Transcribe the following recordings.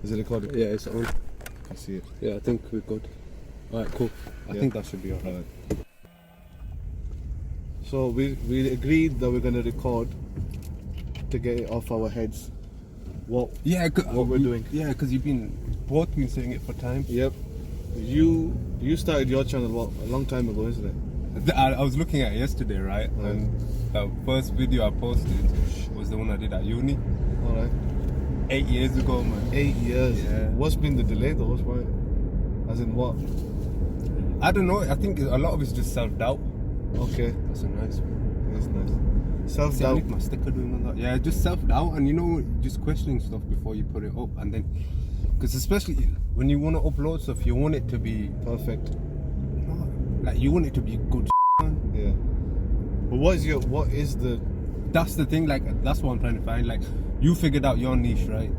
Is it recording? Yeah, it's on. I see it. Yeah, I think we're good. Alright, cool. I think that should be alright. So we agreed that we're going to record to get it off our heads. What we're doing. Yeah, because you've both been saying it for time. Yep. You started your channel a long time ago, isn't it? I was looking at it yesterday, right? And the first video I posted was the one I did at uni. Alright. 8 years ago, man. 8 years. Yeah. What's been the delay though? As in what? I don't know. I think a lot of it's just self-doubt. Okay. That's a nice one. That's nice. See, I Self-doubt. need my sticker doing all that. Yeah, just self-doubt, and you know, just questioning stuff before you put it up, and then, because especially when you want to upload stuff, you want it to be Perfect. like you want it to be good. Man. Yeah. But what is the? That's the thing. Like that's what I'm trying to find. Like you figured out your niche, right?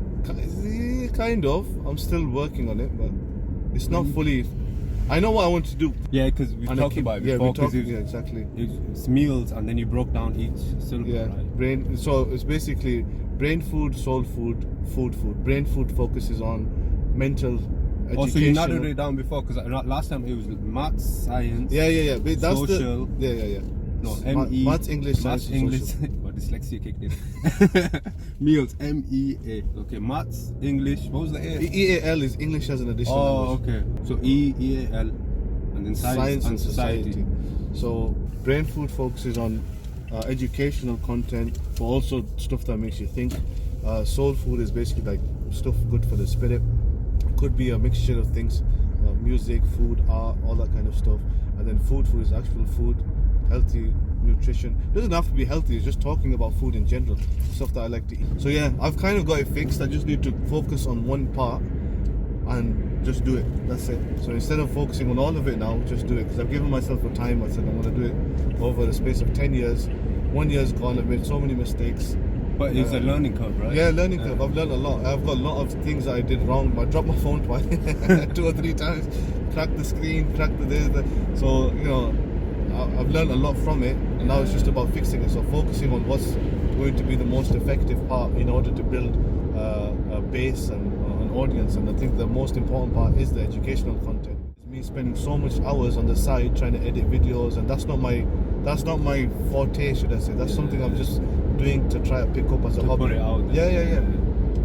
Kind of. I'm still working on it, but it's not fully. I know what I want to do. Yeah, because we talked about it before. Yeah, exactly. It's meals, and then you broke down each syllable. Yeah, right? brain. So it's basically brain food, soul food, food. Brain food focuses on mental education. Also, you narrowed it down before because last time it was maths, science. Yeah. But that's social. Yeah. No, maths, English, science, English. social. What dyslexia kicked in. Meals, MEA. Okay, maths, English. What was the A? EAL is English as an additional language. Okay. So EAL, and then science and society. So brain food focuses on educational content, but also stuff that makes you think. Soul food is basically like stuff good for the spirit. Could be a mixture of things, music, food, art, all that kind of stuff. And then food is actual food, healthy nutrition. It doesn't have to be healthy, it's just talking about food in general, stuff that I like to eat. So yeah, I've kind of got it fixed. I just need to focus on one part and just do it. That's it. So instead of focusing on all of it now, just do it. Because I've given myself a time. I said I'm going to do it over the space of 10 years. 1 year's gone, I've made so many mistakes. But it's a learning curve, right? Yeah, learning curve. I've learned a lot. I've got a lot of things that I did wrong. I dropped my phone twice, 2 or 3 times, cracked the screen, cracked the this. So, you know, I've learned a lot from it. And now it's just about fixing it. So focusing on what's going to be the most effective part in order to build a base and an audience. And I think the most important part is the educational content. It's me spending so much hours on the side trying to edit videos, and that's not my forte, should I say. That's something I'm just doing to try to pick up as a hobby. Put it out there. Yeah.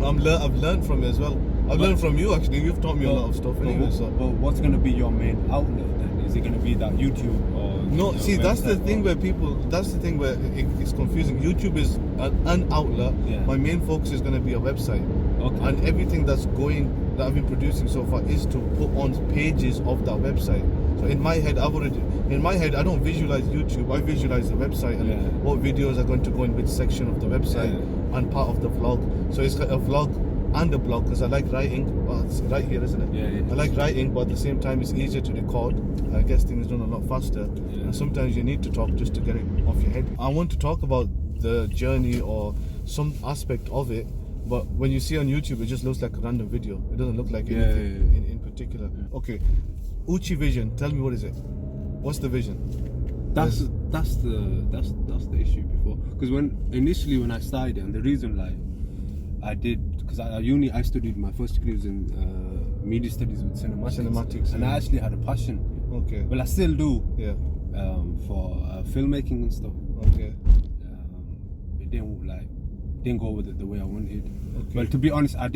I've learned from it as well. I've learned from you actually. You've taught me a lot of stuff anyway. But what's going to be your main outlet then? Is it going to be that YouTube or? No, see, that's the thing where it's confusing. YouTube is an outlet. Yeah. My main focus is going to be a website. Okay. And everything that I've been producing so far is to put on pages of that website. So in my head, I don't visualize YouTube. I visualize the website and what videos are going to go in which section of the website and part of the vlog. So it's like a vlog and a blog because I like writing. Well, it's right here, isn't it? Yeah. I like writing, but at the same time, it's easier to record. I guess things done a lot faster. Yeah. And sometimes you need to talk just to get it off your head. I want to talk about the journey or some aspect of it. But when you see on YouTube, it just looks like a random video. It doesn't look like anything in particular. Okay, UchiVision. Tell me, what is it? What's the vision? That's the issue before. Because when I started it, and the reason I did, because at uni I studied, my first degree was in media studies with cinematics, and I actually had a passion. Okay. Well, I still do. Yeah. For filmmaking and stuff. Okay. It didn't go with it the way I wanted. Okay. Well, to be honest, I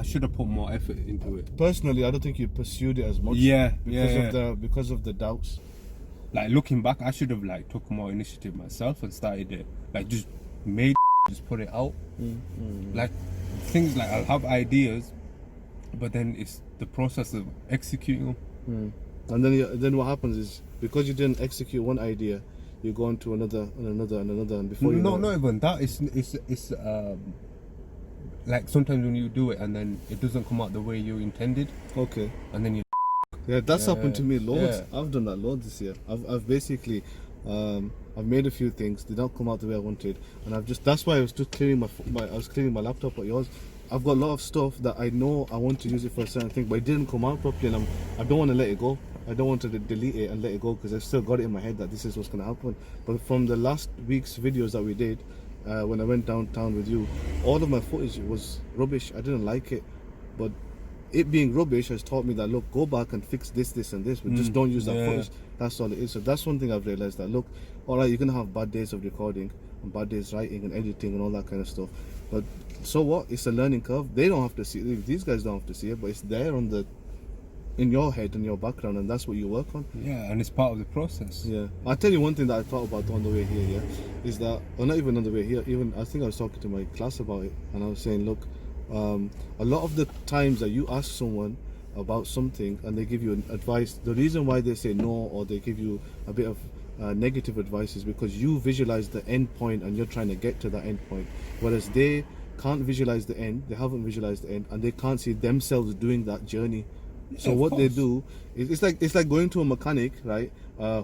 should have put more effort into it. Personally, I don't think you pursued it as much. Because of the doubts. Like looking back, I should have took more initiative myself and started it. Just put it out. Like things like I'll have ideas, but then it's the process of executing them. And then what happens is, because you didn't execute one idea, you go on to another and another, and before you know not even that. It's like sometimes when you do it and then it doesn't come out the way you intended. Okay. And then you. Yeah, that's happened to me loads. Yeah. I've done that loads this year. I've basically I've made a few things, they don't come out the way I wanted, and that's why I was just clearing my laptop at yours. I've got a lot of stuff that I know I want to use it for a certain thing, but it didn't come out properly, and I don't want to let it go. I don't want to delete it and let it go because I've still got it in my head that this is what's going to happen. But from the last week's videos that we did, when I went downtown with you, all of my footage was rubbish. I didn't like it. But it being rubbish has taught me that, look, go back and fix this and this, but just don't use that footage. That's all it is. So that's one thing I've realized, that look, all right, you're gonna have bad days of recording and bad days writing and editing and all that kind of stuff, but so what? It's a learning curve. They don't have to see it. These guys don't have to see it, but it's there in your head and your background, and that's what you work on. Yeah, and it's part of the process. Yeah, I'll tell you one thing that I thought about on the way here. Yeah, is that, or not even on the way here. Even I think I was talking to my class about it, and I was saying, look, a lot of the times that you ask someone about something and they give you an advice, the reason why they say no or they give you a bit of negative advice is because you visualize the end point and you're trying to get to that end point, whereas they can't visualize the end. They haven't visualized the end, and they can't see themselves doing that journey. So what they do is, it's like going to a mechanic, right,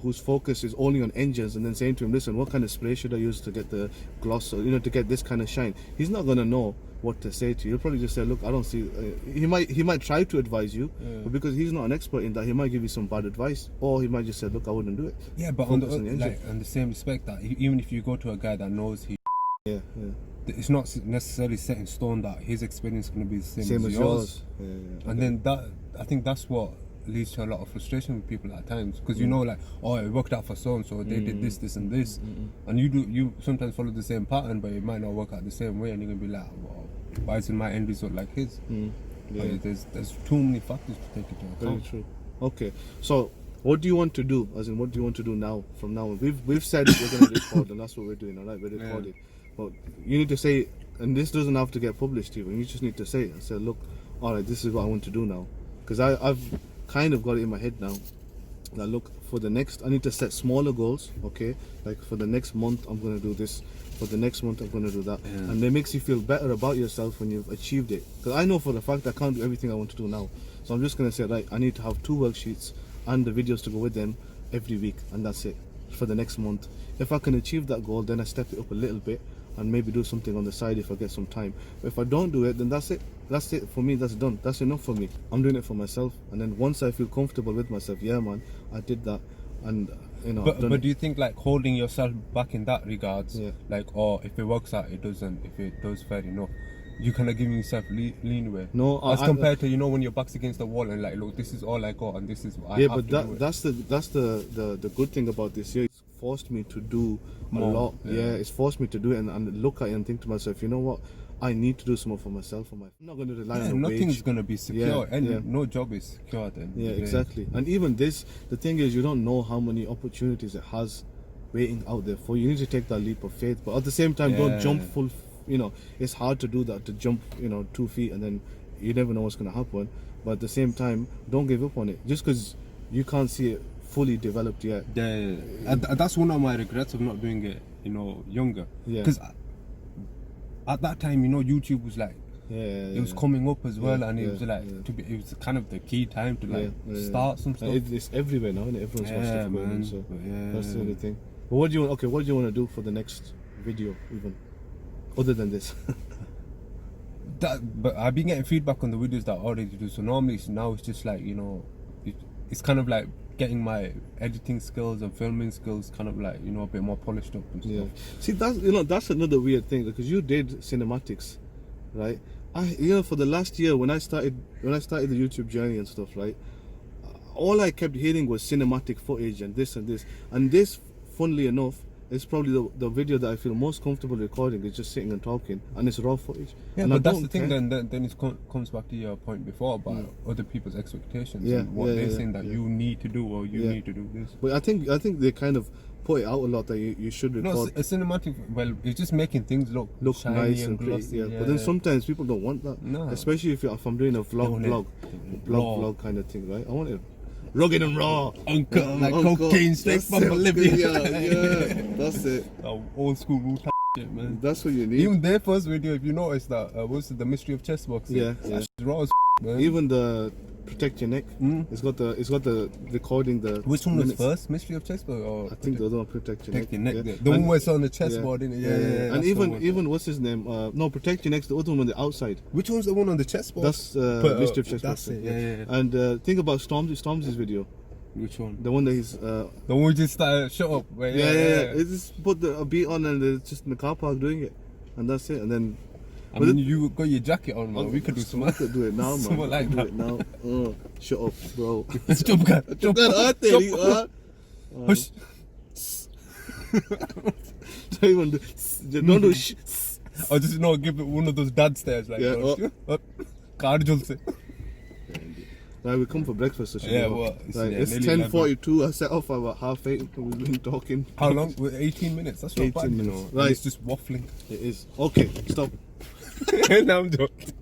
whose focus is only on engines, and then saying to him, listen, what kind of spray should I use to get the gloss, or, to get this kind of shine? He's not going to know what to say to you. He'll probably just say, look, I don't see, he might try to advise you, but because he's not an expert in that, he might give you some bad advice, or he might just say, look, I wouldn't do it. Yeah, but on the same respect, that even if you go to a guy that knows it's not necessarily set in stone that his experience is going to be the same as yours. And then I think that's what leads to a lot of frustration with people at times, because like, oh, it worked out for so and so, they did this and this, and you sometimes follow the same pattern, but it might not work out the same way, and you're gonna be like, well, why isn't my end result like his? There's too many factors to take into account. Very true. Okay, so what do you want to do? As in, what do you want to do now? From now on, we've said we're gonna record, and that's what we're doing. All right, we're recording. But you need to say, and this doesn't have to get published even. You just need to say it and say, look, all right, this is what I want to do now, because I've kind of got it in my head now that, look, for the next, I need to set smaller goals. Okay, like for the next month I'm going to do this, for the next month I'm going to do that, and it makes you feel better about yourself when you've achieved it. Because I know for the fact I can't do everything I want to do now, so I'm just going to say, right, I need to have 2 worksheets and the videos to go with them every week, and that's it for the next month. If I can achieve that goal, then I step it up a little bit and maybe do something on the side if I get some time. But if I don't do it, then that's it for me. That's done. That's enough for me. I'm doing it for myself, and then once I feel comfortable with myself, yeah man, I did that, and but do you think, like, holding yourself back in that regards, like, oh, if it works out, it doesn't, if it does, fair enough, you kind of giving yourself leeway? No, as compared to when your back's against the wall and like, look, this is all I got and this is what I have to do. That's the good thing about this year. It's forced me to do a lot. It's forced me to do it and look at it and think to myself, you know what, I need to do some more for myself. I'm not going to rely on a wage. Nothing's going to be secure, and no job is secure then. Yeah, exactly. And even this, the thing is, you don't know how many opportunities it has waiting out there for you. You need to take that leap of faith, but at the same time, don't jump full. It's hard to do that, to jump 2 feet, and then you never know what's going to happen. But at the same time, don't give up on it just because you can't see it fully developed yet. And that's one of my regrets of not doing it younger, because at that time YouTube was like it was coming up as well, and it was like it was kind of the key time to start some stuff. It's everywhere now, and everyone's got stuff going on, so that's the only thing. But what do you want to do for the next video, even other than this? But I've been getting feedback on the videos that I already do, so normally now it's just like it's kind of like getting my editing skills and filming skills kind of like a bit more polished up and stuff. See, that's another weird thing, because you did cinematics, right? For the last year when I started the YouTube journey and stuff, right, all I kept hearing was cinematic footage and this, and this, funnily enough, is probably the video that I feel most comfortable recording. Is just sitting and talking, and it's raw footage. Yeah, and but that's the thing. Then it comes back to your point before about other people's expectations and what they're saying that you need to do, or you need to do this. But I think they kind of put it out a lot that you should record. No, a cinematic. Well, it's just making things look shiny nice and glossy. But then sometimes people don't want that. No. Especially if I'm doing a vlog kind of thing, right? I want it rugged and raw, uncut, like cocaine straight from Bolivia. Yeah, that's it. Old school rule shit, man. That's what you need. Even their first video, if you notice that, what's it, the mystery of chess boxing? That's raw as man. Even the protect your neck. It's got the recording. Which one was first? Mystery of chessboard, or I think the other one, protect your neck. The one where it's on the chessboard, innit? Yeah. And even what's his name? No, protect your neck's the other one on the outside. Which one's the one on the chessboard? That's mystery of chessboard. That's it. Yeah. And think about Stormzy's video. Which one? The one that he's the one we just started shut up. It just put a beat on and they're just in the car park doing it, and that's it. And then I mean, you got your jacket on, man. We could do some. We could do it now, man. Something like do that. it now. Shut up, bro. Jump, guy. Jump, Hush. Don't even do. Don't do shh. Or just give it one of those dad stares, like. Yeah, Car julse. Right, we come for breakfast. So Yeah, know. well, Like, it's nearly 10:42. I set off at about 8:30. We've been talking. How long? 18 minutes. That's not 18 bad, minutes. you know. Right. It's just waffling. It is. Okay, stop. Now I'm joking.